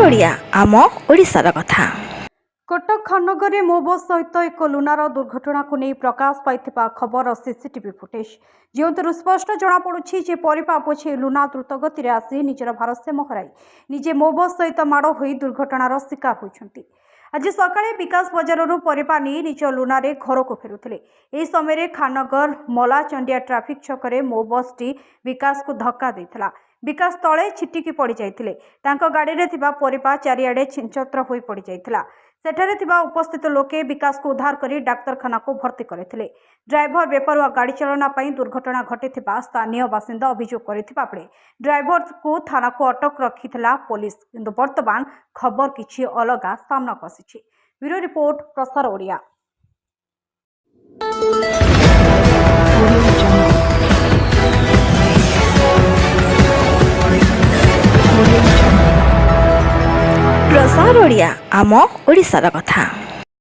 ଓଡ଼ିଆ ଆମ ଓଡ଼ିଶାର କଥା। କଟକ ଖାନନଗରରେ ମୋ ବସ୍ ସହିତ ଏକ ଲୁନାର ଦୁର୍ଘଟଣାକୁ ନେଇ ପ୍ରକାଶ ପାଇଥିବା ଖବର ସିସିଟିଭି ଫୁଟେଜ୍, ଯେଉଁଥିରୁ ସ୍ପଷ୍ଟ ଜଣାପଡ଼ୁଛି ଯେ ପରିବା ବୋଝେଇ ଲୁନା ଦ୍ରୁତଗତିରେ ଆସି ନିଜର ଭାରସାମ୍ୟ ହରାଇ ନିଜେ ମୋ ବସ୍ ସହିତ ମାଡ଼ ହୋଇ ଦୁର୍ଘଟଣାର ଶିକାର ହୋଇଛନ୍ତି। ଆଜି ସକାଳେ ବିକାଶ ବଜାରରୁ ପରିବା ନେଇ ନିଜ ଲୁନାରେ ଘରକୁ ଫେରୁଥିଲେ। ଏହି ସମୟରେ ଖାନନଗର ମଲାଚଣ୍ଡିଆ ଟ୍ରାଫିକ୍ ଛକରେ ମୋ ବସ୍ଟି ବିକାଶକୁ ଧକ୍କା ଦେଇଥିଲା। ବିକାଶ ତଳେ ଛିଟିକି ପଡ଼ିଯାଇଥିଲେ। ତାଙ୍କ ଗାଡ଼ିରେ ଥିବା ପରିବା ଚାରିଆଡ଼େ ଛିନ୍ଛତ୍ର ହୋଇ ପଡ଼ିଯାଇଥିଲା। ସେଠାରେ ଥିବା ଉପସ୍ଥିତ ଲୋକେ ବିକାଶକୁ ଉଦ୍ଧାର କରି ଡାକ୍ତରଖାନାକୁ ଭର୍ତ୍ତି କରିଥିଲେ। ଡ୍ରାଇଭର ବେପରୁଆ ଗାଡ଼ି ଚାଳନା ପାଇଁ ଦୁର୍ଘଟଣା ଘଟିଥିବା ସ୍ଥାନୀୟ ବାସିନ୍ଦା ଅଭିଯୋଗ କରିଥିବା ବେଳେ ଡ୍ରାଇଭରକୁ ଥାନାକୁ ଅଟକ ରଖିଥିଲା ପୋଲିସ। କିନ୍ତୁ ବର୍ତ୍ତମାନ ଖବର କିଛି ଅଲଗା ସାମ୍ନାକୁ ଆସିଛି। ବ୍ୟୁରୋ ରିପୋର୍ଟ, ପ୍ରସାର ଓଡ଼ିଆ। ପ୍ରସାର ଓଡ଼ିଆ ଆମ ଓଡ଼ିଶାର କଥା।